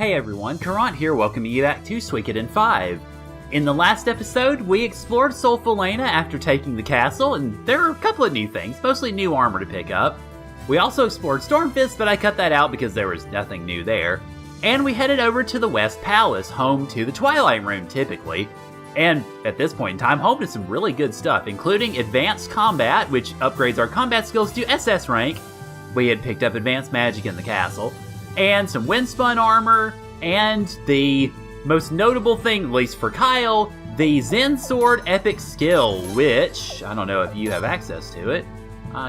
Hey everyone, Caront here, welcoming you back to Suikoden 5. In the last episode, we explored Solfalena after taking the castle, and there are a couple of new things, mostly new armor to pick up. We also explored Stormfist, but I cut that out because there was nothing new there. And we headed over to the West Palace, home to the Twilight Rune typically. And at this point in time, home to some really good stuff, including Advanced Combat, which upgrades our combat skills to SS rank. We had picked up Advanced Magic in the castle. And some Windspun armor, and the most notable thing, at least for Kyle, the Zen Sword Epic Skill, which, I don't know if you have access to it.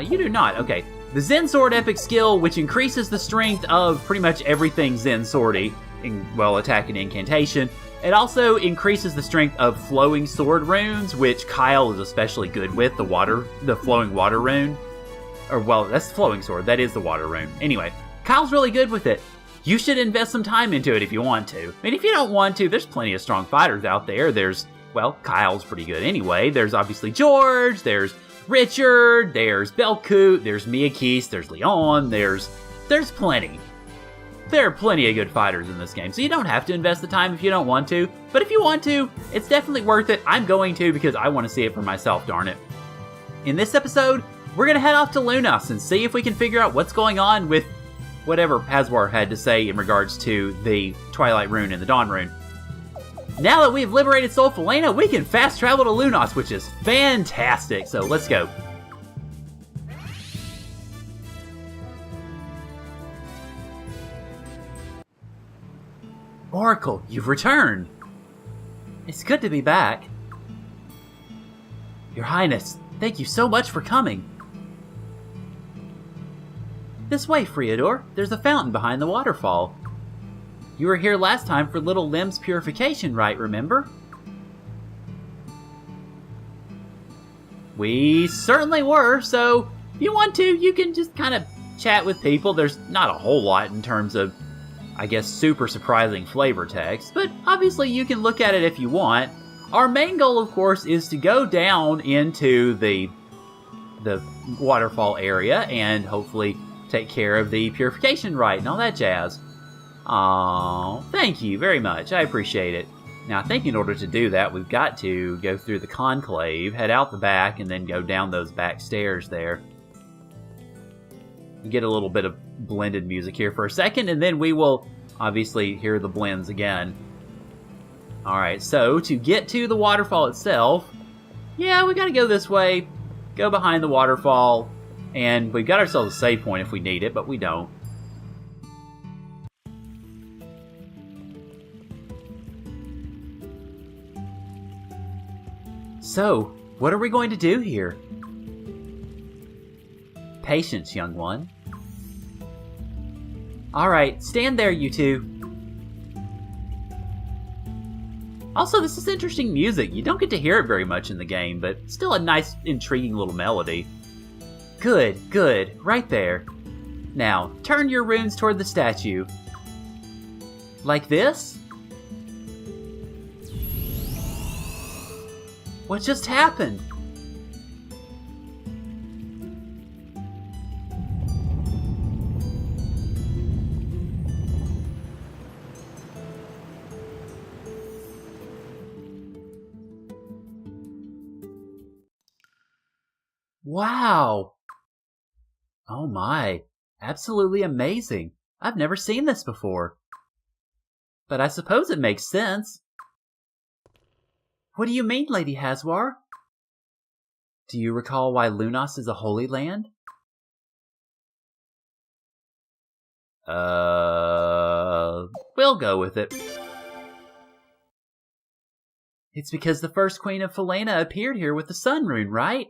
You do not, okay. The Zen Sword Epic Skill, which increases the strength of pretty much everything Zen Swordy, attack and incantation. It also increases the strength of Flowing Sword runes, which Kyle is especially good with, the Flowing Water rune. Or, well, that's Flowing Sword, that is the Water rune. Anyway, Kyle's really good with it. You should invest some time into it if you want to. I mean, if you don't want to, there's plenty of strong fighters out there. Kyle's pretty good anyway. There's obviously George, there's Richard, there's Belkut, there's Miyakis, there's Leon, there's plenty. There are plenty of good fighters in this game, so you don't have to invest the time if you don't want to. But if you want to, it's definitely worth it. I'm going to because I want to see it for myself, darn it. In this episode, we're going to head off to Lunas and see if we can figure out what's going on with whatever Haswar had to say in regards to the Twilight Rune and the Dawn Rune. Now that we've liberated Solfalena, we can fast travel to Lunas, which is fantastic, so let's go. Oracle, you've returned. It's good to be back. Your Highness, thank you so much for coming. This way, Friador. There's a fountain behind the waterfall. You were here last time for Little Lim's purification rite, remember? We certainly were, so if you want to, you can just kind of chat with people. There's not a whole lot in terms of, I guess, super surprising flavor text, but obviously you can look at it if you want. Our main goal, of course, is to go down into the waterfall area and hopefully take care of the purification rite and all that jazz. Aww, thank you very much. I appreciate it. Now, I think in order to do that, we've got to go through the conclave, head out the back, and then go down those back stairs there. You get a little bit of blended music here for a second, and then we will obviously hear the blends again. Alright, so to get to the waterfall itself, yeah, we gotta go this way, go behind the waterfall, and we've got ourselves a save point if we need it, but we don't. So, what are we going to do here? Patience, young one. Alright, stand there, you two. Also, this is interesting music. You don't get to hear it very much in the game, but still a nice, intriguing little melody. Good, good. Right there. Now, turn your runes toward the statue. Like this? What just happened? Wow! Oh my, absolutely amazing. I've never seen this before. But I suppose it makes sense. What do you mean, Lady Haswar? Do you recall why Lunas is a holy land? We'll go with it. It's because the first Queen of Falena appeared here with the Sun Rune, right?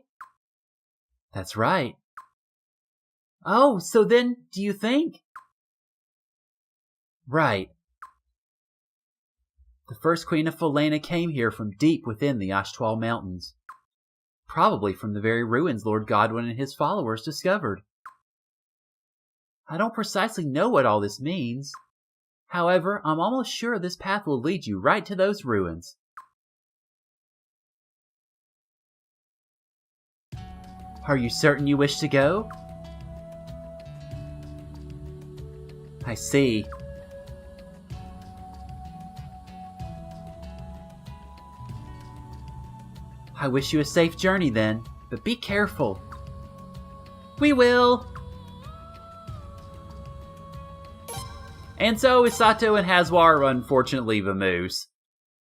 That's right. Oh, so then, do you think? Right. The first Queen of Falena came here from deep within the Ashtwal Mountains. Probably from the very ruins Lord Godwin and his followers discovered. I don't precisely know what all this means. However, I'm almost sure this path will lead you right to those ruins. Are you certain you wish to go? I see. I wish you a safe journey then, but be careful. We will. And so Isato and Hazwar unfortunately vamoose.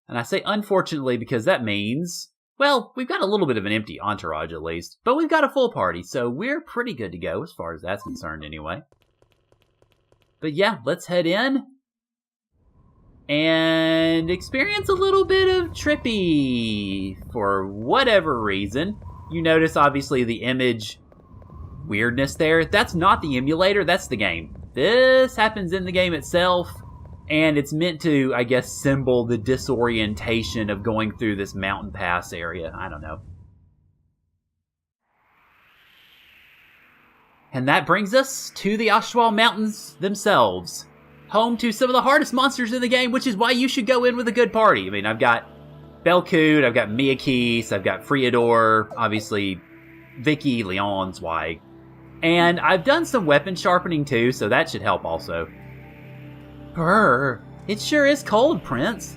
And I say unfortunately because that means, well, we've got a little bit of an empty entourage at least, but we've got a full party, so we're pretty good to go as far as that's concerned anyway. But yeah, let's head in and experience a little bit of Trippy for whatever reason. You notice obviously the image weirdness there. That's not the emulator, that's the game. This happens in the game itself, and it's meant to, I guess, symbol the disorientation of going through this mountain pass area. I don't know. And that brings us to the Ashtwal Mountains themselves. Home to some of the hardest monsters in the game, which is why you should go in with a good party. I mean, I've got Belkut, I've got Miyakis, I've got Friador, obviously Vicky, Leon, Zweig. And I've done some weapon sharpening too, so that should help also. Brr, it sure is cold, Prince.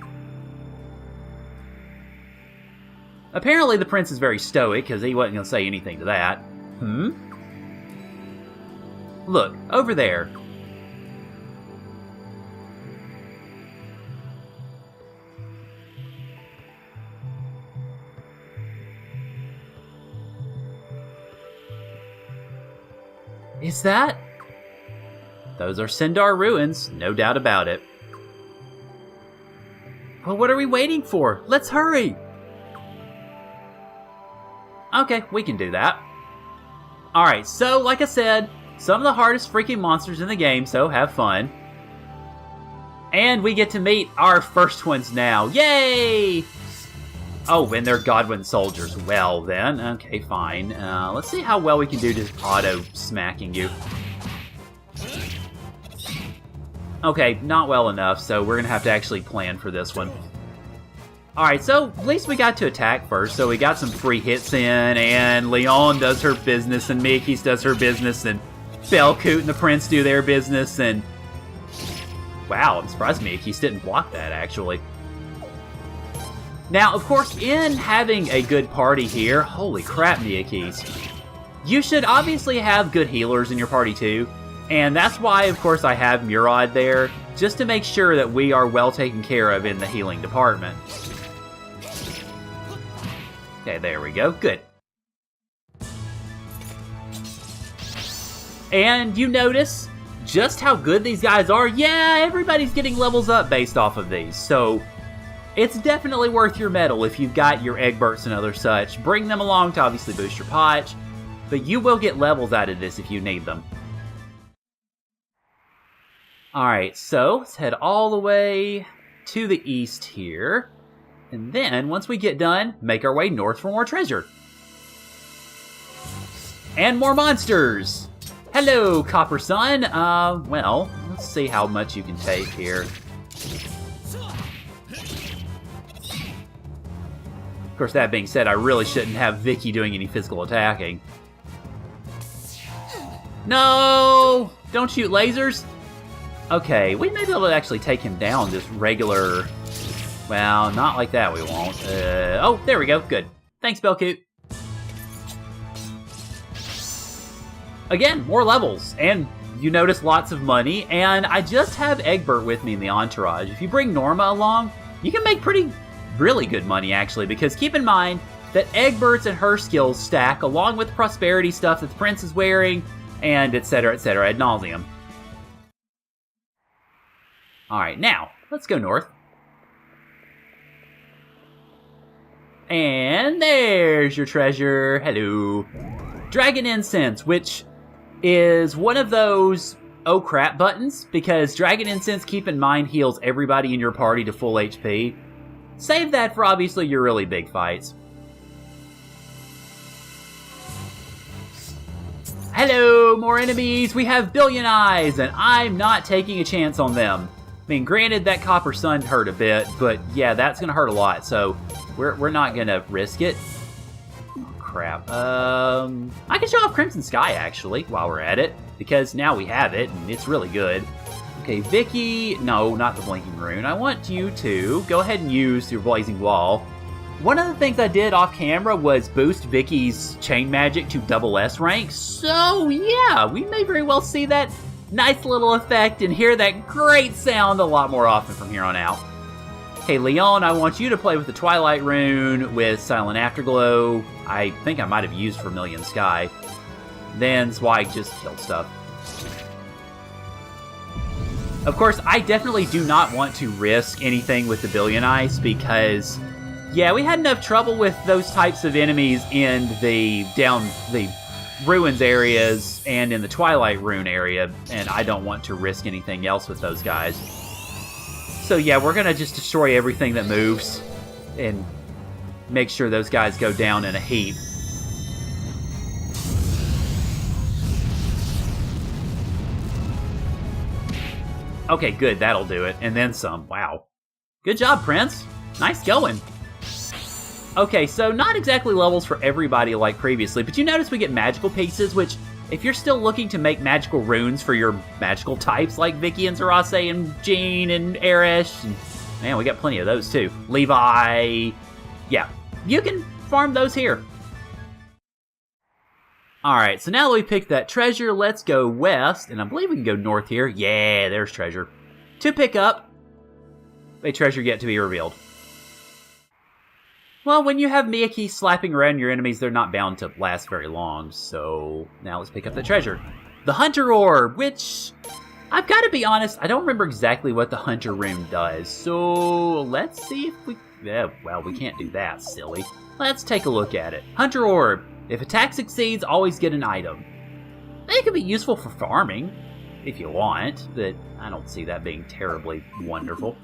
Apparently the prince is very stoic, because he wasn't going to say anything to that. Look, over there. Is that? Those are Sindar ruins, no doubt about it. Well, what are we waiting for? Let's hurry! Okay, we can do that. Alright, so, like I said, some of the hardest freaking monsters in the game, so have fun. And we get to meet our first ones now. Yay! Oh, and they're Godwin soldiers. Well, then. Okay, fine. Let's see how well we can do just auto-smacking you. Okay, not well enough, so we're going to have to actually plan for this one. Alright, so at least we got to attack first, so we got some free hits in, and Leon does her business, and Miyakis does her business, and Belkut and the Prince do their business, and... Wow, I'm surprised Miyakis didn't block that, actually. Now, of course, in having a good party here, holy crap, Miyakis, you should obviously have good healers in your party too, and that's why, of course, I have Murad there, just to make sure that we are well taken care of in the healing department. Okay, there we go, good. And you notice just how good these guys are. Yeah, everybody's getting levels up based off of these, so... It's definitely worth your medal if you've got your Egberts and other such. Bring them along to obviously boost your potch, but you will get levels out of this if you need them. Alright, so let's head all the way to the east here. And then, once we get done, make our way north for more treasure. And more monsters! Hello, Copper Sun! Well, let's see how much you can take here. Of course, that being said, I really shouldn't have Vicky doing any physical attacking. No! Don't shoot lasers! Okay, we may be able to actually take him down just regular... Well, not like that we won't. Oh, there we go. Good. Thanks, Belkut. Again, more levels. And you notice lots of money. And I just have Egbert with me in the entourage. If you bring Norma along, you can make really good money, actually, because keep in mind that Egbert's and her skills stack along with prosperity stuff that the Prince is wearing, and etc., ad nauseum. Alright, now, let's go north. And there's your treasure. Hello. Dragon Incense, which is one of those oh crap buttons, because Dragon Incense, keep in mind, heals everybody in your party to full HP. Save that for obviously your really big fights. Hello, more enemies! We have Billion Eyes, and I'm not taking a chance on them. I mean, granted, that Copper Sun hurt a bit, but yeah, that's gonna hurt a lot, so we're not gonna risk it. Oh, crap. I can show off Crimson Sky, actually, while we're at it, because now we have it, and it's really good. Okay, Vicky, no, not the Blinking Rune. I want you to go ahead and use your Blazing Wall. One of the things I did off camera was boost Vicky's chain magic to double S rank, so yeah, we may very well see that nice little effect and hear that great sound a lot more often from here on out. Okay, Leon, I want you to play with the Twilight Rune with Silent Afterglow. I think I might have used Vermilion Sky. Then Zweig just killed stuff. Of course, I definitely do not want to risk anything with the Billion Ice because, yeah, we had enough trouble with those types of enemies in the Ruins areas and in the Twilight Rune area, and I don't want to risk anything else with those guys. So yeah, we're gonna just destroy everything that moves and make sure those guys go down in a heap. Okay, good, that'll do it. And then some. Wow. Good job, Prince. Nice going. Okay, so not exactly levels for everybody like previously, but you notice we get magical pieces, which, if you're still looking to make magical runes for your magical types like Vicky and Zarase and Jean and Erish, and man, we got plenty of those too. Levi. Yeah, you can farm those here. Alright, so now that we picked that treasure, let's go west, and I believe we can go north here. Yeah, there's treasure. To pick up a treasure yet to be revealed. Well, when you have Miyaki slapping around your enemies, they're not bound to last very long, so now let's pick up the treasure. The Hunter Orb, which, I've got to be honest, I don't remember exactly what the Hunter Rune does, so let's see if we... Yeah, well, we can't do that, silly. Let's take a look at it. Hunter Orb. If attack succeeds, always get an item. It could be useful for farming, if you want, but I don't see that being terribly wonderful.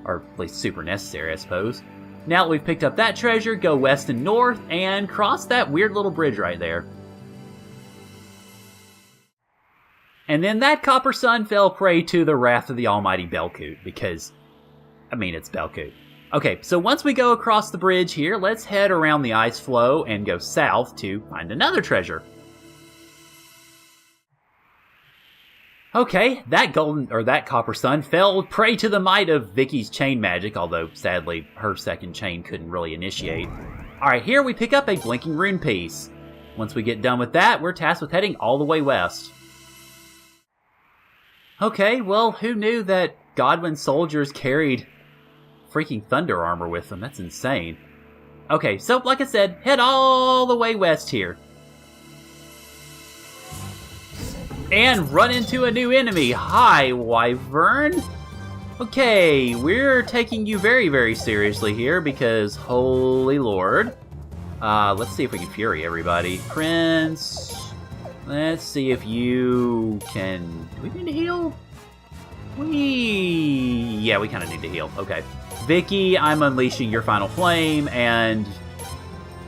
Or at least super necessary, I suppose. Now that we've picked up that treasure, go west and north, and cross that weird little bridge right there. And then that Copper Sun fell prey to the wrath of the almighty Belkut, because, I mean, it's Belkut. Okay, so once we go across the bridge here, let's head around the ice floe and go south to find another treasure. Okay, that Copper Sun fell prey to the might of Vicky's chain magic, although sadly her second chain couldn't really initiate. Alright, here we pick up a blinking rune piece. Once we get done with that, we're tasked with heading all the way west. Okay, well, who knew that Godwin's soldiers carried freaking thunder armor with them? That's insane. Okay, so like I said, head all the way west here. And run into a new enemy. Hi, Wyvern. Okay, we're taking you very, very seriously here because, holy lord. Let's see if we can Fury everybody. Prince, let's see if you can... Do we need to heal? Yeah, we kind of need to heal. Okay. Vicky, I'm unleashing your Final Flame, and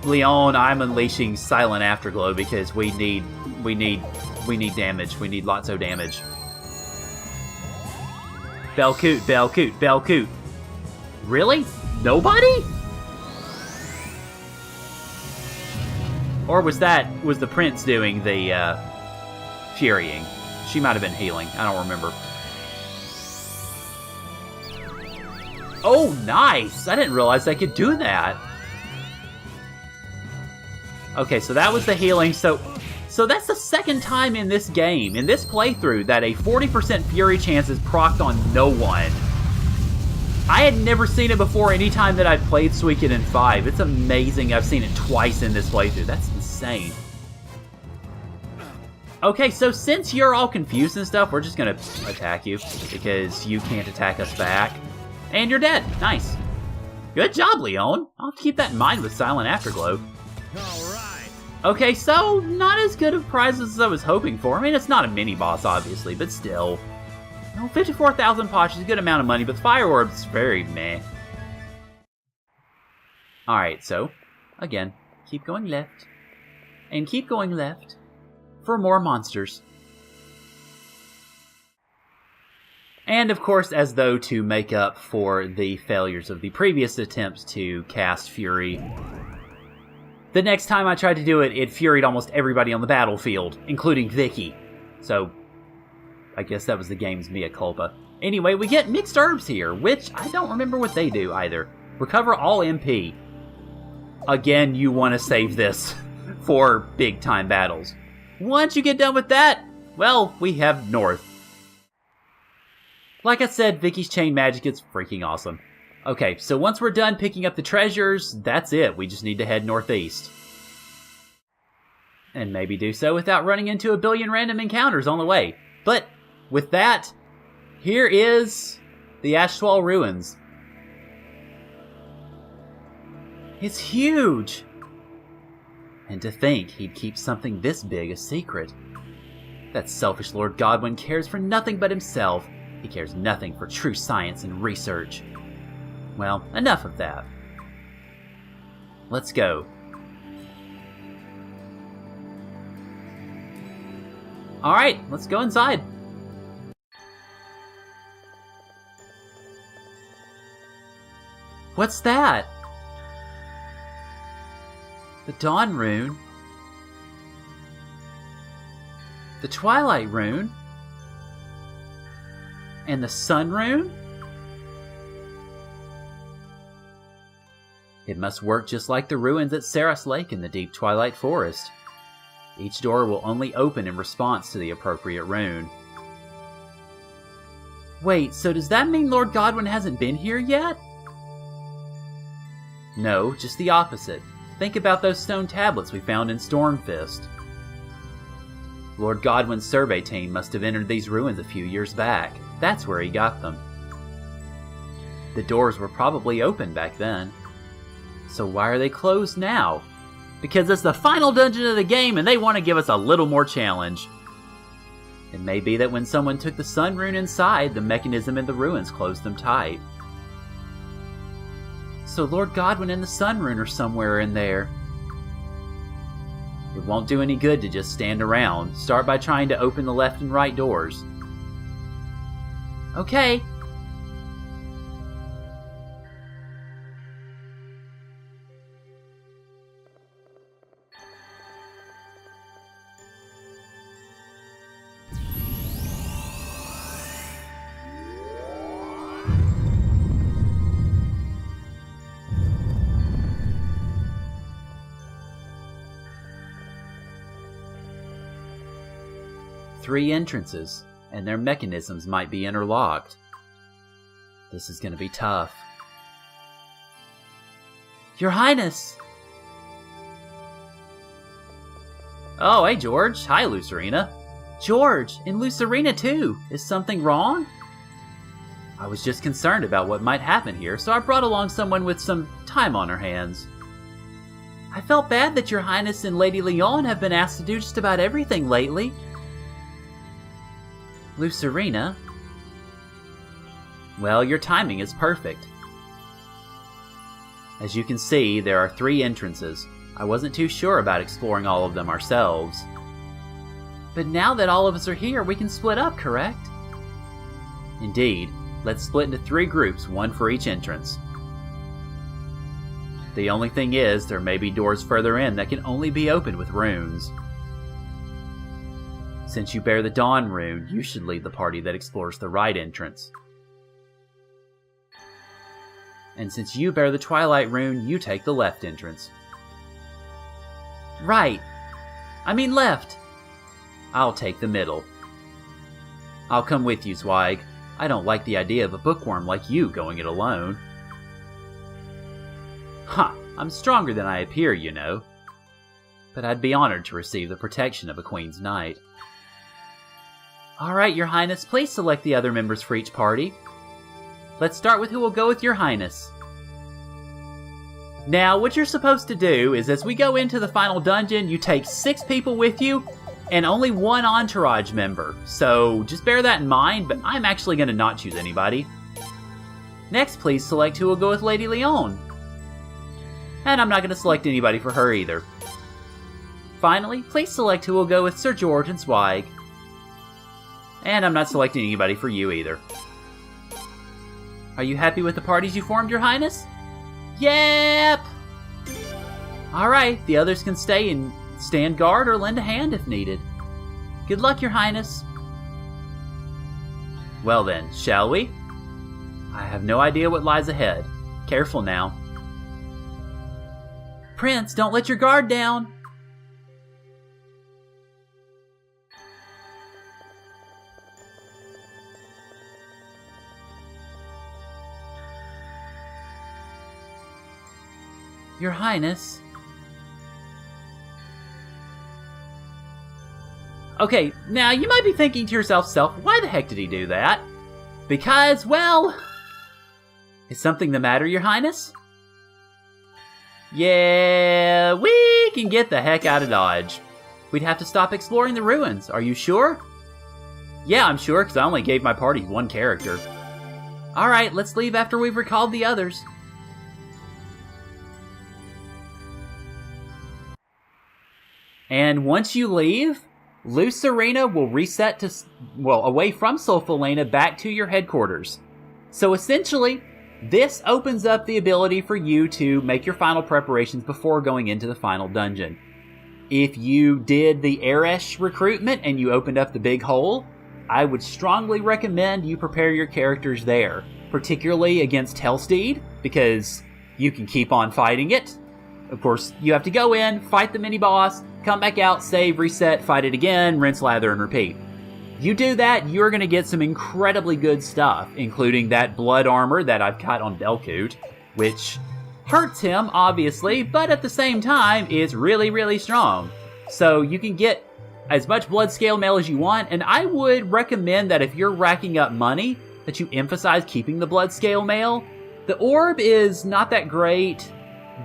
Leon, I'm unleashing Silent Afterglow because we need damage. We need lots of damage. Belkut. Really? Nobody? Or was the Prince doing the Furying? She might have been healing. I don't remember. Oh, nice! I didn't realize I could do that. Okay, so that was the healing. So that's the second time in this game, in this playthrough, that a 40% Fury chance is procced on no one. I had never seen it before any time that I've played Suikoden 5. It's amazing I've seen it twice in this playthrough. That's insane. Okay, so since you're all confused and stuff, we're just gonna attack you, because you can't attack us back. And you're dead. Nice. Good job, Leon. I'll keep that in mind with Silent Afterglow. Alright. Okay, so not as good of prizes as I was hoping for. I mean, it's not a mini-boss, obviously, but still. No, 54,000 posh is a good amount of money, but Fire Orb's very meh. Alright, so, again, keep going left. And keep going left for more monsters. And of course, as though to make up for the failures of the previous attempts to cast Fury, the next time I tried to do it, it Furied almost everybody on the battlefield, including Vicky. So, I guess that was the game's mea culpa. Anyway, we get mixed herbs here, which I don't remember what they do either. Recover all MP. Again, you want to save this for big-time battles. Once you get done with that, well, we have North. Like I said, Vicky's chain magic is freaking awesome. Okay, so once we're done picking up the treasures, that's it. We just need to head northeast. And maybe do so without running into a billion random encounters on the way. But with that, here is the Ashtwal Ruins. It's huge! And to think he'd keep something this big a secret. That selfish Lord Godwin cares for nothing but himself. He cares nothing for true science and research. Well, enough of that. Let's go. Alright, let's go inside. What's that? The Dawn Rune? The Twilight Rune? And the Sun Rune? It must work just like the ruins at Saros Lake in the deep Twilight Forest. Each door will only open in response to the appropriate rune. Wait, so does that mean Lord Godwin hasn't been here yet? No, just the opposite. Think about those stone tablets we found in Stormfist. Lord Godwin's survey team must have entered these ruins a few years back. That's where he got them. The doors were probably open back then. So why are they closed now? Because it's the final dungeon of the game and they want to give us a little more challenge. It may be that when someone took the Sun Rune inside, the mechanism in the ruins closed them tight. So Lord Godwin and the Sun Rune are somewhere in there. It won't do any good to just stand around. Start by trying to open the left and right doors. Okay. Three entrances, and their mechanisms might be interlocked. This is going to be tough. Your Highness! Oh, hey George. Hi, Lucerina. George, and Lucerina too. Is something wrong? I was just concerned about what might happen here, so I brought along someone with some time on her hands. I felt bad that Your Highness and Lady Leon have been asked to do just about everything lately. Lucerina? Well, your timing is perfect. As you can see, there are 3 entrances. I wasn't too sure about exploring all of them ourselves. But now that all of us are here, we can split up, correct? Indeed. Let's split into 3 groups, 1 for each entrance. The only thing is, there may be doors further in that can only be opened with runes. Since you bear the Dawn Rune, you should lead the party that explores the right entrance. And since you bear the Twilight Rune, you take the left entrance. Right. I mean left. I'll take the middle. I'll come with you, Zweig. I don't like the idea of a bookworm like you going it alone. Huh, I'm stronger than I appear, you know. But I'd be honored to receive the protection of a Queen's Knight. Alright, Your Highness, please select the other members for each party. Let's start with who will go with Your Highness. Now, what you're supposed to do is as we go into the final dungeon, you take 6 people with you, and only 1 entourage member. So, just bear that in mind, but I'm actually going to not choose anybody. Next, please select who will go with Lady Leon. And I'm not going to select anybody for her either. Finally, please select who will go with Sir George and Zweig. And I'm not selecting anybody for you either. Are you happy with the parties you formed, Your Highness? Yep! Alright, the others can stay and stand guard or lend a hand if needed. Good luck, Your Highness. Well then, shall we? I have no idea what lies ahead. Careful now. Prince, don't let your guard down. Your Highness. Okay, now you might be thinking to yourself, why the heck did he do that? Because, well... Is something the matter, Your Highness? Yeah, we can get the heck out of Dodge. We'd have to stop exploring the ruins. Are you sure? Yeah, I'm sure, because I only gave my party one character. Alright, let's leave after we've recalled the others. And once you leave, Luce Arena will reset to, away from Soulful Lena back to your headquarters. So essentially, this opens up the ability for you to make your final preparations before going into the final dungeon. If you did the Eresh recruitment and you opened up the big hole, I would strongly recommend you prepare your characters there, particularly against Hellsteed, because you can keep on fighting it. Of course, you have to go in, fight the mini-boss, come back out, save, reset, fight it again, rinse, lather, and repeat. You do that, you're going to get some incredibly good stuff, including that blood armor that I've got on Belkut, which hurts him, obviously, but at the same time is really, really strong. So you can get as much blood scale mail as you want, and I would recommend that if you're racking up money, that you emphasize keeping the blood scale mail. The orb is not that great.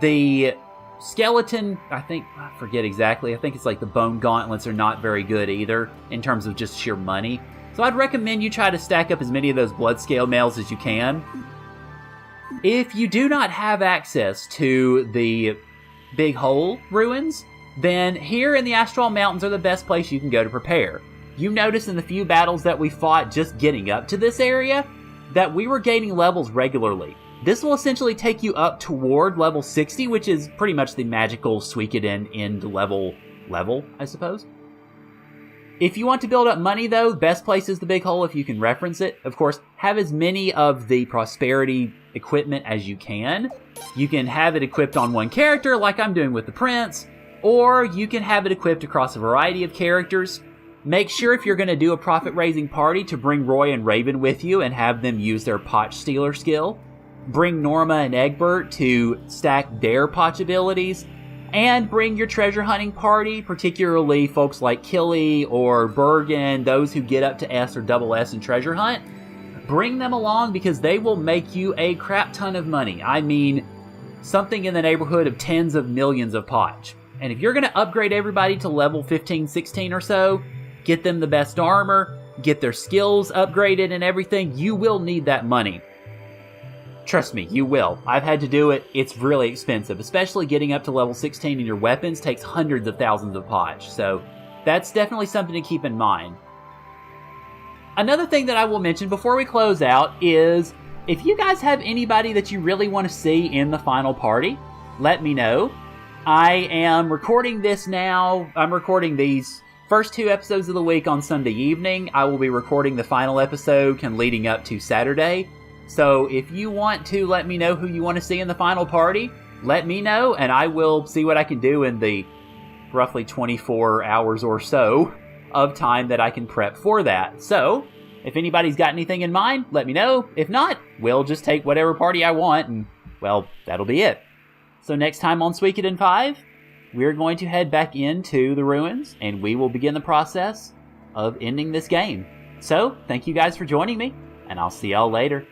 The skeleton, I forget exactly. I think it's like the bone gauntlets are not very good either in terms of just sheer money. So I'd recommend you try to stack up as many of those blood scale mails as you can. If you do not have access to the Big Hole ruins, then here in the Ashtwal Mountains are the best place you can go to prepare. You notice in the few battles that we fought just getting up to this area that we were gaining levels regularly. This will essentially take you up toward level 60, which is pretty much the magical Suikoden end level, I suppose. If you want to build up money, though, the best place is the Big Hole if you can reference it. Of course, have as many of the prosperity equipment as you can. You can have it equipped on one character, like I'm doing with the Prince, or you can have it equipped across a variety of characters. Make sure if you're going to do a profit-raising party to bring Roy and Raven with you and have them use their Potch Stealer skill. Bring Norma and Egbert to stack their Potch abilities, and bring your treasure hunting party, particularly folks like Killy or Bergen, those who get up to S or double S in treasure hunt. Bring them along because they will make you a crap ton of money. I mean, something in the neighborhood of tens of millions of Potch. And if you're going to upgrade everybody to level 15, 16 or so, get them the best armor, get their skills upgraded and everything, you will need that money. Trust me, you will. I've had to do it. It's really expensive, especially getting up to level 16 and your weapons takes hundreds of thousands of Potch. So that's definitely something to keep in mind. Another thing that I will mention before we close out is if you guys have anybody that you really want to see in the final party, let me know. I am recording this now. I'm recording these first 2 episodes of the week on Sunday evening. I will be recording the final episode leading up to Saturday. So if you want to let me know who you want to see in the final party, let me know, and I will see what I can do in the roughly 24 hours or so of time that I can prep for that. So if anybody's got anything in mind, let me know. If not, we'll just take whatever party I want, and, well, that'll be it. So next time on Suikoden 5, we're going to head back into the ruins, and we will begin the process of ending this game. So, thank you guys for joining me, and I'll see y'all later.